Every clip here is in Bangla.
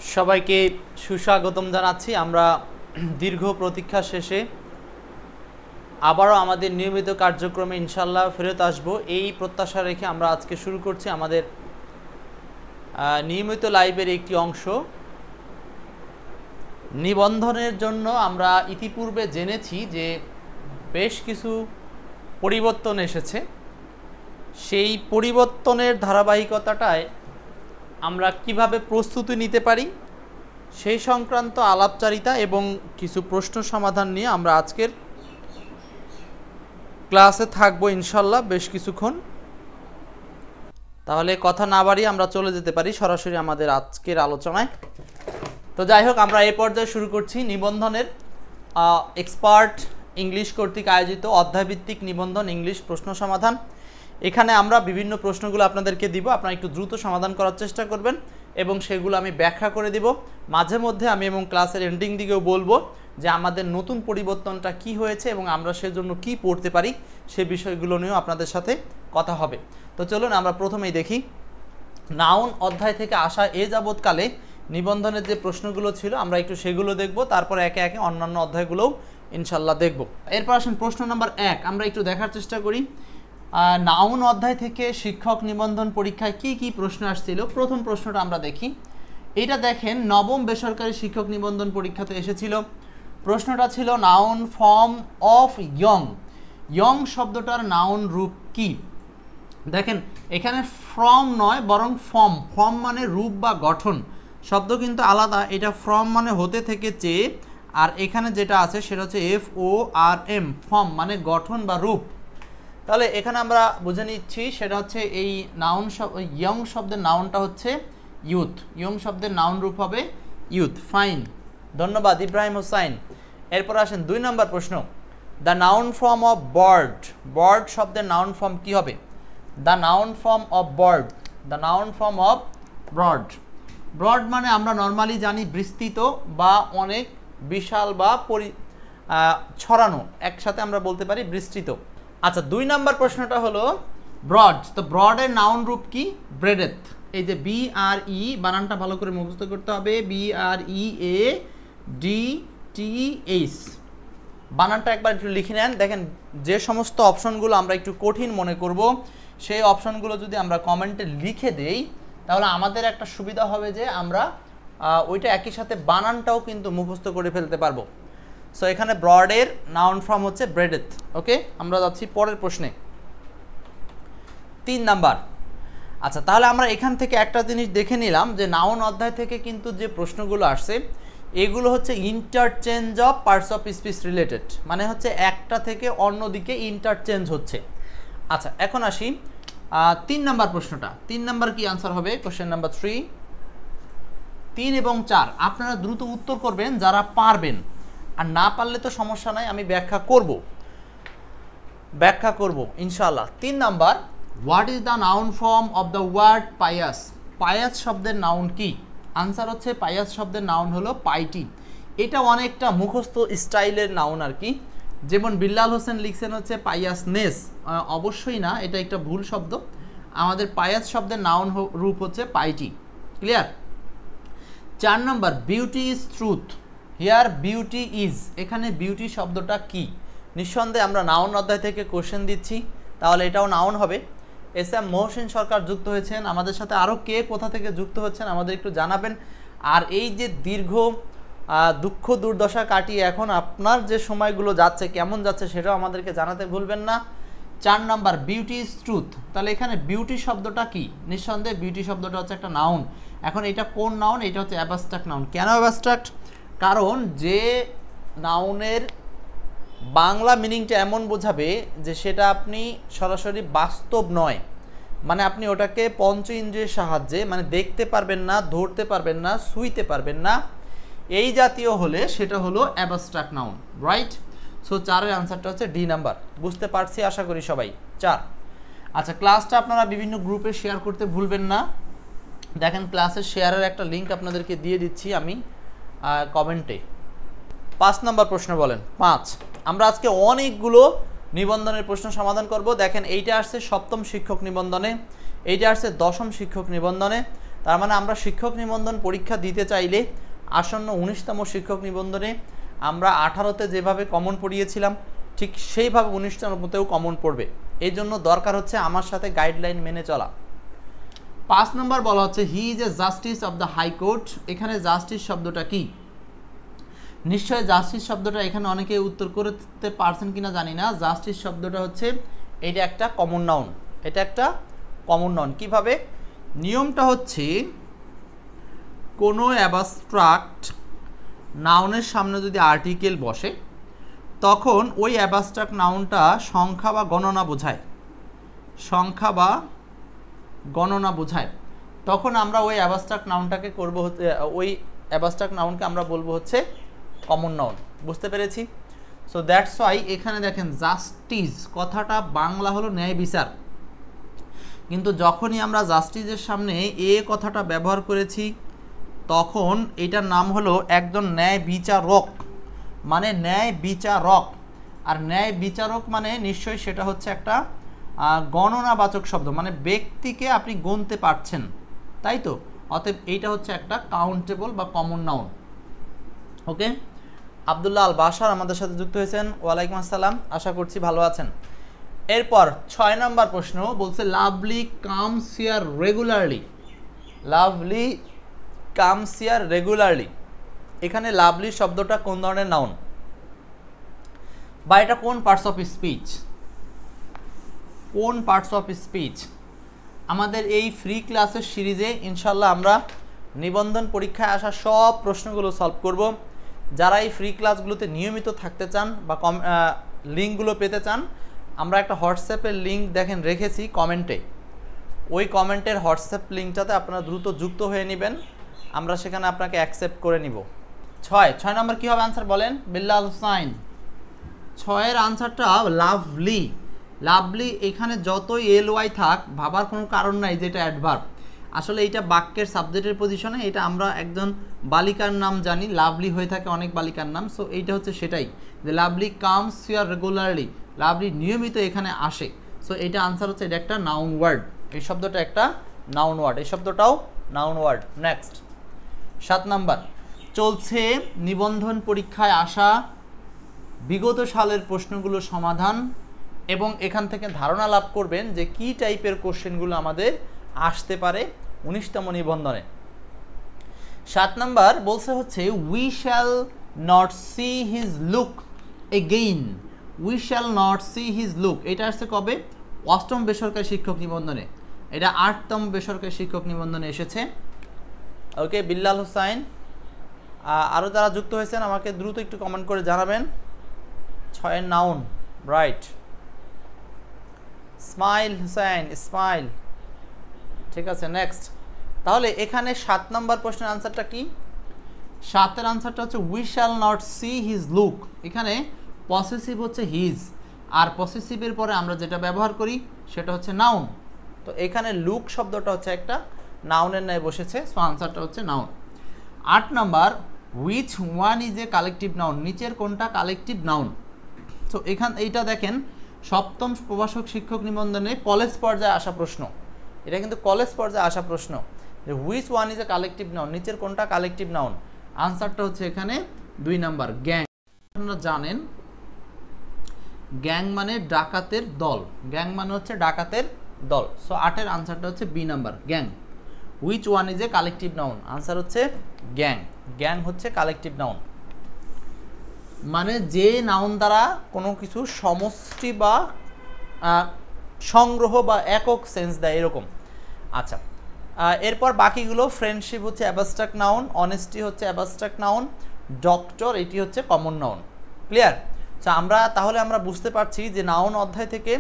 সবাইকে সুস্বাগতম জানাচ্ছি। আমরা দীর্ঘ প্রতীক্ষা শেষে আবারও আমাদের নিয়মিত কার্যক্রমে ইনশাল্লাহ ফেরত আসব এই প্রত্যাশা রেখে আমরা আজকে শুরু করছি আমাদের নিয়মিত লাইভের একটি অংশ। নিবন্ধনের জন্য আমরা ইতিপূর্বে জেনেছি যে বেশ কিছু পরিবর্তন এসেছে। সেই পরিবর্তনের ধারাবাহিকতাটায় আমরা কিভাবে প্রস্তুতি নিতে পারি সেই সংক্রান্ত আলাপচারিতা এবং কিছু প্রশ্ন সমাধান নিয়ে আমরা আজকের ক্লাসে থাকবো ইনশাল্লাহ বেশ কিছুক্ষণ। তাহলে কথা না বাড়িয়ে আমরা চলে যেতে পারি সরাসরি আমাদের আজকের আলোচনায়। তো যাই হোক, আমরা এই পর্যায়ে শুরু করছি নিবন্ধনের এক্সপার্ট ইংলিশ কর্তৃক আয়োজিত অধ্যায়ভিত্তিক নিবন্ধন ইংলিশ প্রশ্ন সমাধান। এখানে আমরা বিভিন্ন প্রশ্নগুলো আপনাদেরকে দিব, আপনারা একটু দ্রুত সমাধান করার চেষ্টা করবেন এবং সেগুলো আমি ব্যাখ্যা করে দিব। মাঝে মধ্যে আমি এবং ক্লাসের এন্ডিং দিকেও বলবো যে আমাদের নতুন পরিবর্তনটা কি হয়েছে এবং আমরা সেজন্য কি পড়তে পারি সে বিষয়গুলো নিয়েও আপনাদের সাথে কথা হবে। তো চলুন আমরা প্রথমেই দেখি নাউন অধ্যায় থেকে আসা এ যাবৎকালে নিবন্ধনের যে প্রশ্নগুলো ছিল আমরা একটু সেগুলো দেখব, তারপর একে একে অন্যান্য অধ্যায়গুলোও ইনশাল্লাহ দেখব। এরপর আসুন প্রশ্ন নাম্বার 1 আমরা একটু দেখার চেষ্টা করি। নাউন অধ্যায় থেকে শিক্ষক নিবন্ধন পরীক্ষায় কি কি প্রশ্ন আসছিল। প্রথম প্রশ্নটা আমরা দেখি। এটা দেখেন, নবম বেসরকারি শিক্ষক নিবন্ধন পরীক্ষাতে এসেছিল। প্রশ্নটা ছিল noun form of young. Young শব্দটার নাউন রূপ কি? দেখেন এখানে ফ্রম নয় বরং ফর্ম। ফর্ম মানে রূপ বা গঠন, শব্দ কিন্তু আলাদা। এটা ফ্রম মানে হতে থেকে চেয়ে, আর এখানে যেটা আছে সেটা হচ্ছে FORM, ফর্ম মানে গঠন বা রূপ। তাহলে এখানে আমরা বুঝে নিচ্ছি সেটা হচ্ছে এই নাউন ইয়ং শব্দের নাউনটা হচ্ছে ইউথ। ইয়ং শব্দের নাউন রূপ হবে ইউথ। ফাইন, ধন্যবাদ ইব্রাহিম হোসাইন। এরপর আসেন 2 নম্বর প্রশ্ন। The noun form of bird. Bird শব্দের নাউন ফর্ম কি হবে? The noun form of bird, the noun form of broad. Broad মানে আমরা নর্মালি জানি বিস্তৃত বা অনেক বিশাল বা ছড়ানো, একসাথে আমরা বলতে পারি বিস্তৃত। আচ্ছা, 2 নম্বর প্রশ্নটা হলো ব্রড। তো ব্রডের নাউন রূপ কি? ব্রেডেথ। এই যে BRE বানানটা ভালো করে মুখস্থ করতে হবে, BREADTH বানানটা একবার একটু লিখে নেন। দেখেন যে সমস্ত অপশনগুলো আমরা একটু কঠিন মনে করব সেই অপশনগুলো যদি আমরা কমেন্টে লিখে দেই তাহলে আমাদের একটা সুবিধা হবে যে আমরা ওইটা একই সাথে বানানটাও কিন্তু মুখস্থ করে ফেলতে পারবো। সো এখানে ব্রডের নাউন ফর্ম হচ্ছে ব্রেডেথ। ওকে, আমরা যাচ্ছি পরের প্রশ্নে, 3 নাম্বার। আচ্ছা, তাহলে আমরা এখান থেকে একটা জিনিস দেখে নিলাম যে নাউন অধ্যায় থেকে কিন্তু যে প্রশ্নগুলো আসছে এগুলো হচ্ছে interchange of parts of speech related, মানে হচ্ছে একটা থেকে অন্যদিকে ইন্টারচেঞ্জ হচ্ছে। আচ্ছা, এখন আসি 3 নাম্বার প্রশ্নটা। 3 নাম্বার কি আনসার হবে? কোশ্চেন নাম্বার 3, 3 এবং 4 আপনারা দ্রুত উত্তর করবেন যারা পারবেন, আর না পারলে তো সমস্যা নাই, আমি ব্যাখ্যা করব ইনশাআল্লাহ। 3 number, what is the noun form of the word pious. Pious শব্দের নাউন কি? আনসার হচ্ছে পায়াস শব্দের নাউন হলো পাইটি। এটা অনেকটা মুখস্থ স্টাইলের নাউন আর কি। যেমন বিল্লাল হোসেন লিখছেন হচ্ছে পায়াসনেস, অবশ্যই না, এটা একটা ভুল শব্দ। আমাদের পায়াস শব্দের নাউন রূপ হচ্ছে পাইটি। Clear? 4 number, beauty is truth. Here beauty is, এখানে বিউটি শব্দটা কি? নিঃসন্দেহে আমরা নাউন অধ্যায় থেকে কোশ্চেন দিচ্ছি, তাহলে এটাও নাউন হবে। SM মহসিন সরকার যুক্ত হয়েছেন, আমাদের সাথে আরও কে কোথা থেকে যুক্ত হচ্ছেন আমাদের একটু জানাবেন। আর এই যে দীর্ঘ দুঃখ দুর্দশা কাটিয়ে এখন আপনার যে সময়গুলো যাচ্ছে কেমন যাচ্ছে সেটাও আমাদেরকে জানাতে ভুলবেন না। 4 নাম্বার, বিউটি ইজ ট্রুথ। তাহলে এখানে বিউটি শব্দটা কি? নিঃসন্দেহে বিউটি শব্দটা হচ্ছে একটা নাউন। এখন এটা কোন নাউন? এটা হচ্ছে অ্যাবস্ট্রাক্ট নাউন। কেন অ্যাবস্ট্রাক্ট? কারণ যে নাউনের বাংলা মিনিংটা এমন বোঝাবে যে সেটা আপনি সরাসরি বাস্তব নয়, মানে আপনি ওটাকে পঞ্চ ইন্দ্রিয়ের সাহায্যে মানে দেখতে পারবেন না, ধরতে পারবেন না, ছুঁইতে পারবেন না, এই জাতীয় হলে সেটা হলো অ্যাবস্ট্রাক্ট নাউন। রাইট? সো 4-এর আনসারটা হচ্ছে ডি নাম্বার। বুঝতে পারছি আশা করি সবাই। 4। আচ্ছা, ক্লাসটা আপনারা বিভিন্ন গ্রুপে শেয়ার করতে ভুলবেন না। দেখেন ক্লাসের শেয়ারের একটা লিঙ্ক আপনাদেরকে দিয়ে দিচ্ছি আমি কমেন্টে। 5 নম্বর প্রশ্ন বলেন। 5, আমরা আজকে অনেকগুলো নিবন্ধনের প্রশ্ন সমাধান করব। দেখেন এইটা আসছে 7ম শিক্ষক নিবন্ধনে, এইটা আসছে 10ম শিক্ষক নিবন্ধনে, তার মানে আমরা শিক্ষক নিবন্ধন পরীক্ষা দিতে চাইলে আসন্ন 19তম শিক্ষক নিবন্ধনে আমরা 18তে যেভাবে কমন পড়িয়েছিলাম ঠিক সেইভাবে 19তমতেও কমন পড়বে। এই জন্য দরকার হচ্ছে আমার সাথে গাইডলাইন মেনে চলা। 5 নম্বর বলা হচ্ছে he is a justice of the high court. এখানে জাস্টিস শব্দটা কি? নিশ্চয় জাস্টিস শব্দটা এখানে অনেকে উত্তর করতে পারছেন কিনা জানি না। জাস্টিস শব্দটা হচ্ছে এটা একটা কমন নাউন, এটা একটা কমন নাউন। কিভাবে? নিয়মটা হচ্ছে কোনো অ্যাবস্ট্রাক্ট নাউনের সামনে যদি আর্টিকেল বসে তখন ওই অ্যাবস্ট্রাক্ট নাউনটা সংখ্যা বা গণনা বোঝায়, সংখ্যা বা গণনা বোঝায়। তখন আমরা ওই অ্যাবস্ট্রাক্ট নাউনটাকে করব, ওই অ্যাবস্ট্রাক্ট নাউনকে আমরা বলবো হচ্ছে কমন নাউন। বুঝতে পেরেছি? সো দ্যাটস ওয়াই এখানে দেখেন জাস্টিস কথাটা বাংলা হলো ন্যায় বিচার, কিন্তু যখনই আমরা জাস্টিসের সামনে এ কথাটা ব্যবহার করেছি তখন এটার নাম হলো একজন ন্যায় বিচারক, মানে ন্যায় বিচারক। আর ন্যায় বিচারক মানে নিশ্চয়ই সেটা হচ্ছে একটা গণনাবাচক শব্দ, মানে ব্যক্তিকে আপনি গুনতে পারছেন, তাই তো? অতএব এইটা হচ্ছে একটা কাউন্টেবল বা কমন নাউন। ওকে, আব্দুল্লাহ আল বাশার আমাদের সাথে যুক্ত হয়েছেন। ওয়ালাইকুম আসসালাম, আশা করছি ভালো আছেন। এরপর 6 নম্বর প্রশ্ন বলছে lovely comes here regularly. Lovely comes here regularly, এখানে লাভলি শব্দটা কোন ধরনের নাউন বা এটা কোন পার্টস অফ স্পিচ? কোন পার্টস অফ স্পিচ? আমাদের এই ফ্রি ক্লাসের সিরিজে ইনশাল্লাহ আমরা নিবন্ধন পরীক্ষায় আসা সব প্রশ্নগুলো সলভ করব। যারা এই ফ্রি ক্লাসগুলোতে নিয়মিত থাকতে চান বা লিঙ্কগুলো পেতে চান, আমরা একটা হোয়াটসঅ্যাপের লিঙ্ক দেখেন রেখেছি কমেন্টে, ওই কমেন্টের হোয়াটসঅ্যাপ লিঙ্কটাতে আপনারা দ্রুত যুক্ত হয়ে নেবেন, আমরা সেখানে আপনাকে অ্যাকসেপ্ট করে নিব। 6 নম্বর কী হবে আনসার বলেন? বিল্লাল হুসাইন। 6-এর আনসারটা লাভলি। লাভলি এখানে যতই এলওয়াই থাক ভাবার কোনো কারণ নাই যে এটা অ্যাডভার্ব। আসলে এইটা বাক্যের সাবজেক্টের পজিশনে, এটা আমরা একজন বালিকার নাম জানি, লাভলি হয়ে থাকে অনেক বালিকার নাম। সো এইটা হচ্ছে সেটাই যে lovely comes here regularly, lovely নিয়মিত এখানে আসে। সো এইটা আনসার হচ্ছে, এটা একটা নাউন ওয়ার্ড, এই শব্দটা একটা নাউন ওয়ার্ড, এই শব্দটাও নাউন ওয়ার্ড। নেক্সট 7 নাম্বার চলছে নিবন্ধন পরীক্ষায় আসা বিগত সালের প্রশ্নগুলো সমাধান, এবং এখান থেকে ধারণা লাভ করবেন যে কি টাইপের কোশ্চেনগুলো আমাদের আসতে পারে 19তম নিবন্ধনে। 7 নাম্বার বলছে হচ্ছে we shall not see his look again. We shall not see his look, এটা আসছে কবে? 8ম বেসরকারি শিক্ষক নিবন্ধনে, এটা 8তম বেসরকারি শিক্ষক নিবন্ধনে এসেছে। ওকে, বিল্লাল হুসাইন, আরও যারা যুক্ত হয়েছেন আমাকে দ্রুত একটু কমেন্ট করে জানাবেন। 6-এর noun, right. Smile Hussain, smile, ঠিক আছে। নেক্সট, তাহলে এখানে 7 নম্বর প্রশ্নের আনসারটা কি? 7-এর আনসারটা হচ্ছে we shall not see his look. এখানে পসেসিভ হচ্ছে হিজ, আর পসেসিভের পরে আমরা যেটা ব্যবহার করি সেটা হচ্ছে নাউন। তো এখানে লুক শব্দটা হচ্ছে একটা নাউনের ন্যায় বসেছে, সো আনসারটা হচ্ছে noun. 8 number which one is a collective noun. নিচের কোনটা কালেকটিভ নাউন? তো এইটা দেখেন 7ম প্রভাষক শিক্ষক নিবন্ধনে কলেজ পর্যায়ে আসা প্রশ্ন, এটা কিন্তু কলেজ পর্যায়ে আসা প্রশ্ন যে which one is a collective noun, নিচের কোনটা কালেকটিভ নাউন? আনসারটা হচ্ছে এখানে 2 নাম্বার গ্যাং। আপনারা জানেন গ্যাং মানে ডাকাতের দল, গ্যাং মানে হচ্ছে ডাকাতের দল। সো 8-এর আনসারটা হচ্ছে B number, gang. Which one is a collective noun, answer হচ্ছে গ্যাং। গ্যাং হচ্ছে কালেকটিভ নাউন, মানে যে নাউন দ্বারা কোনো কিছু সমষ্টি বা সংগ্রহ বা একক সেন্স দেয়, এরকম। আচ্ছা, এরপর বাকিগুলো ফ্রেন্ডশিপ হচ্ছে অ্যাবস্ট্রাক্ট নাউন, অনেস্টি হচ্ছে অ্যাবস্ট্রাক্ট নাউন, ডক্টর এটি হচ্ছে কমন নাউন। ক্লিয়ার? আচ্ছা, তাহলে আমরা বুঝতে পারছি যে নাউন অধ্যায় থেকে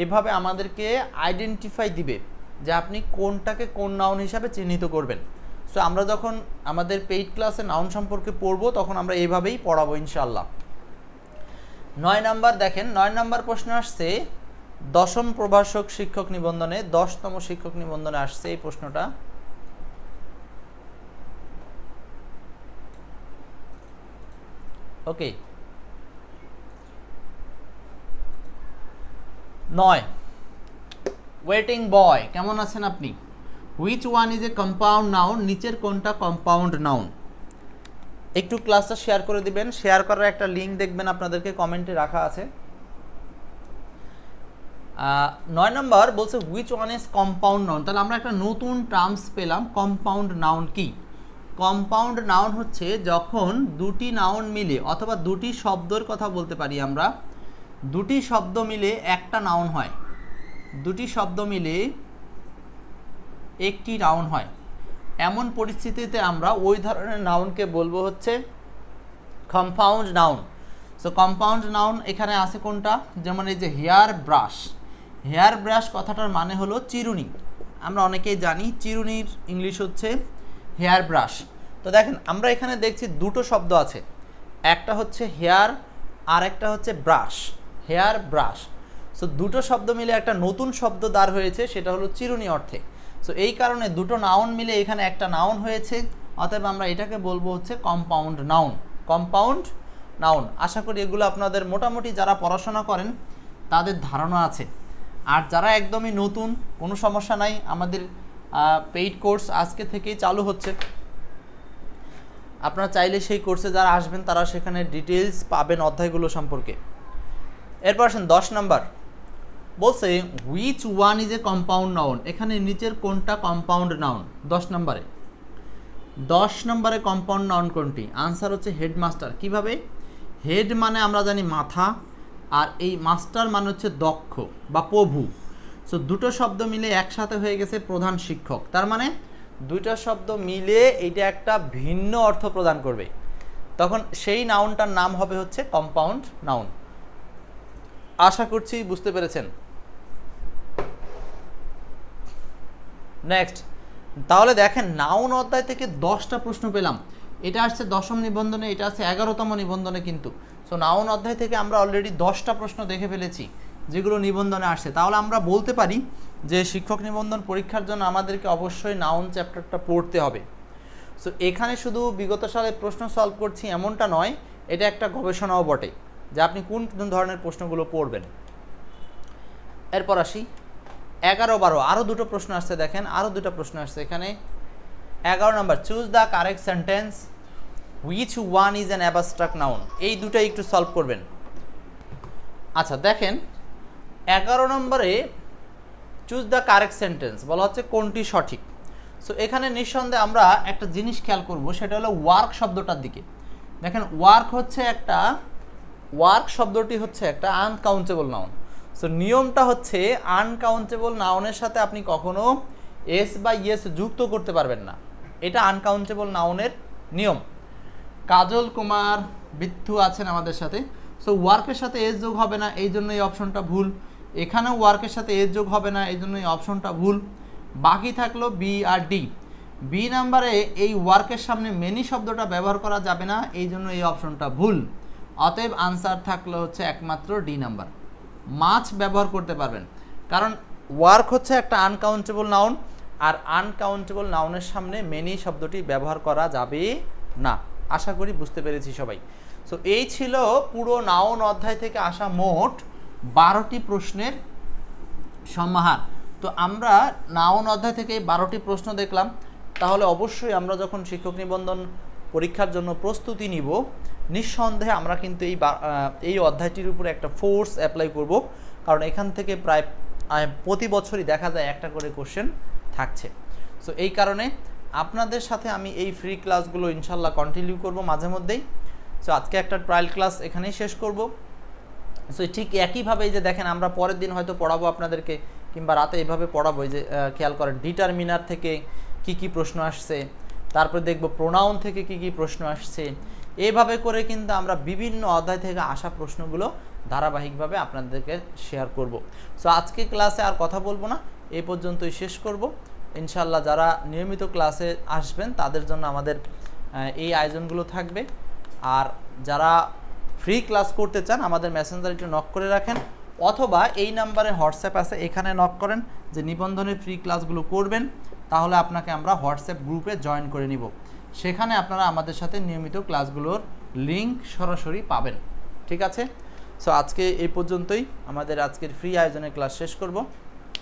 এভাবে আমাদেরকে আইডেন্টিফাই দিবে যে আপনি কোনটাকে কোন নাউন হিসাবে চিহ্নিত করবেন। সো আমরা যখন আমাদের পেইড ক্লাসে নাউন সম্পর্কে পড়বো তখন আমরা এইভাবেই পড়াবো ইনশাআল্লাহ। 9 নাম্বার দেখেন, 9 নাম্বার প্রশ্ন আসছে 10ম প্রভাষক শিক্ষক নিবন্ধনে, 10তম শিক্ষক নিবন্ধনে আসছে এই প্রশ্নটা। ওকে, 9 ওয়েটিং বয়, কেমন আছেন আপনি? Which one is A compound noun, নিচের কোনটা কম্পাউন্ড নাউন। একটু ক্লাসটা শেয়ার করে দিবেন, শেয়ার করার একটা লিঙ্ক দেখবেন আপনাদেরকে কমেন্টে রাখা আছে। 9 নম্বর বলছে which one is compound noun. তাহলে আমরা একটা নতুন টার্মস পেলাম, কম্পাউন্ড নাউন কি? কম্পাউন্ড নাউন হচ্ছে যখন দুটি নাউন মিলে অথবা দুটি শব্দের কথা বলতে পারি আমরা, দুটি শব্দ মিলে একটা নাউন হয়, দুটি শব্দ মিলে একটি নাউন হয়, এমন পরিস্থিতিতে আমরা ওই ধরনের নাউনকে বলবো হচ্ছে compound noun. So compound noun এখানে আছে কোনটা, যেমন এই যে হেয়ার ব্রাশ, হেয়ার ব্রাশ কথাটার মানে হলো চিরুনি, আমরা অনেকেই জানি চিরুনির ইংলিশ হচ্ছে হেয়ার ব্রাশ। তো দেখেন আমরা এখানে দেখছি দুটো শব্দ আছে, একটা হচ্ছে হেয়ার আর একটা হচ্ছে ব্রাশ, হেয়ার ব্রাশ। সো দুটো শব্দ মিলে একটা নতুন শব্দ দাঁড় হয়েছে, সেটা হলো চিরুনি অর্থে। সো এই কারণে দুটো নাউন মিলে এখানে একটা নাউন হয়েছে, অতএব আমরা এটাকে বলবো হচ্ছে কম্পাউন্ড নাউন, কম্পাউন্ড নাউন। আশা করি এগুলো আপনাদের মোটামুটি যারা পড়াশোনা করেন তাদের ধারণা আছে। আর যারা একদমই নতুন, কোনো সমস্যা নাই, আমাদের পেইড কোর্স আজকে থেকেই চালু হচ্ছে, আপনারা চাইলে সেই কোর্সে যারা আসবেন তারা সেখানে ডিটেলস পাবেন অধ্যায়গুলো সম্পর্কে। এরপর আসেন 10 নাম্বার বলছে which one is A compound noun. এখানে নিচের কোনটা কম্পাউন্ড নাউন? 10 নম্বরে কম্পাউন্ড নাউন কোনটি? আনসার হচ্ছে হেডমাস্টার। কিভাবে? হেড মানে আমরা জানি মাথা, আর এই মাস্টার মানে হচ্ছে দক্ষ বা প্রভু। সো দুটো শব্দ মিলে একসাথে হয়ে গেছে প্রধান শিক্ষক, তার মানে দুইটা শব্দ মিলে এটা একটা ভিন্ন অর্থ প্রদান করবে, তখন সেই নাউনটার নাম হবে হচ্ছে কম্পাউন্ড নাউন। আশা করছি বুঝতে পেরেছেন। নেক্সট, তাহলে দেখেন নাউন অধ্যায় থেকে 10টা প্রশ্ন পেলাম, এটা আসছে 10ম নিবন্ধনে, এটা আছে 11তম নিবন্ধনে কিন্তু। সো নাউন অধ্যায় থেকে আমরা অলরেডি 10টা প্রশ্ন দেখে ফেলেছি যেগুলো নিবন্ধনে আসছে। তাহলে আমরা বলতে পারি যে শিক্ষক নিবন্ধন পরীক্ষার জন্য আমাদেরকে অবশ্যই নাউন চ্যাপ্টারটা পড়তে হবে। সো এখানে শুধু বিগত সালে প্রশ্ন সলভ করছি এমনটা নয়, এটা একটা গবেষণাও বটে যে আপনি কোন ধরনের প্রশ্নগুলো পড়বেন। এরপর আসি 11-12, আরও দুটো প্রশ্ন আসছে, দেখেন আরও দুটো প্রশ্ন আসছে এখানে। 11 number, choose the correct sentence, which one is an abstract noun. এই দুটাই একটু সলভ করবেন। আচ্ছা দেখেন 11 নম্বরে চুজ দ্য কারেক্ট সেন্টেন্স বলা হচ্ছে কোনটি সঠিক। সো এখানে নিঃসন্দেহে আমরা একটা জিনিস খেয়াল করব, সেটা হলো ওয়ার্ক শব্দটার দিকে। দেখেন ওয়ার্ক শব্দটি হচ্ছে একটা আনকাউন্টেবল নাউন। সো নিয়মটা হচ্ছে আনকাউন্টেবল নাউনের সাথে আপনি কখনো এস বা ইয়েস যুক্ত করতে পারবেন না, এটা আনকাউন্টেবল নাউনের নিয়ম। কাজল কুমার বিথু আছেন আমাদের সাথে। সো ওয়ার্কের সাথে এস যোগ হবে না, এই জন্য এই অপশনটা ভুল। এখানেও ওয়ার্কের সাথে এস যোগ হবে না, এই জন্য এই অপশনটা ভুল। বাকি থাকলো বি আর ডি। বি নাম্বারে এই ওয়ার্কের সামনে মেনি শব্দটা ব্যবহার করা যাবে না, এই জন্য এই অপশনটা ভুল। অতএব আনসার থাকলো হচ্ছে একমাত্র ডি নাম্বার, মাছ ব্যবহার করতে পারবেন, কারণ ওয়ার্ক হচ্ছে একটা আনকাউন্টেবল নাউন, আর আনকাউন্টেবল নাউনের সামনে মেনি শব্দটি ব্যবহার করা যাবে না। আশা করি বুঝতে পেরেছি সবাই। সো এই ছিল পুরো নাউন অধ্যায় থেকে আসা মোট 12টি প্রশ্নের সমাহার। তো আমরা নাউন অধ্যায় থেকে 12টি প্রশ্ন দেখলাম, তাহলে অবশ্যই আমরা যখন শিক্ষক নিবন্ধন পরীক্ষার জন্য প্রস্তুতি নিব, নিঃসন্দেহে আমরা কিন্তু এই অধ্যায়টির উপরে একটা ফোর্স অ্যাপ্লাই করব, কারণ এখান থেকে প্রায় প্রতি বছরই দেখা যায় একটা করে কোশ্চেন থাকছে। সো এই কারণে আপনাদের সাথে আমি এই ফ্রি ক্লাসগুলো ইনশাল্লাহ কন্টিনিউ করব মাঝে মধ্যেই। সো আজকে একটা ট্রায়াল ক্লাস এখানেই শেষ করব। সো ঠিক একইভাবে যে দেখেন আমরা পরের দিন হয়তো পড়াবো আপনাদেরকে, কিংবা রাতে এইভাবে পড়াবো, যে খেয়াল করেন ডিটারমিনার থেকে কি কি প্রশ্ন আসছে, তারপর দেখব প্রোনাউন থেকে কি কি প্রশ্ন আসছে। এইভাবে করে কিন্তু আমরা বিভিন্ন অধ্যায় থেকে আসা প্রশ্নগুলো ধারাবাহিকভাবে আপনাদেরকে শেয়ার করব। সো আজকে ক্লাসে আর কথা বলবো না, এই পর্যন্তই শেষ করব। ইনশাল্লাহ যারা নিয়মিত ক্লাসে আসবেন তাদের জন্য আমাদের এই আয়োজনগুলো থাকবে। আর যারা ফ্রি ক্লাস করতে চান আমাদের মেসেঞ্জারে একটু নক করে রাখেন, অথবা এই নাম্বারে হোয়াটসঅ্যাপ আছে, এখানে নক করেন যে নিবন্ধনের ফ্রি ক্লাসগুলো করবেন, তাহলে আপনাকে আমরা হোয়াটসঅ্যাপ গ্রুপে জয়েন করে নিব। সেখানে আপনারা আমাদের সাথে নিয়মিত ক্লাসগুলোর লিঙ্ক সরাসরি পাবেন। ঠিক আছে? সো আজকে এই পর্যন্তই, আমাদের আজকের ফ্রি আয়োজনের ক্লাস শেষ করব।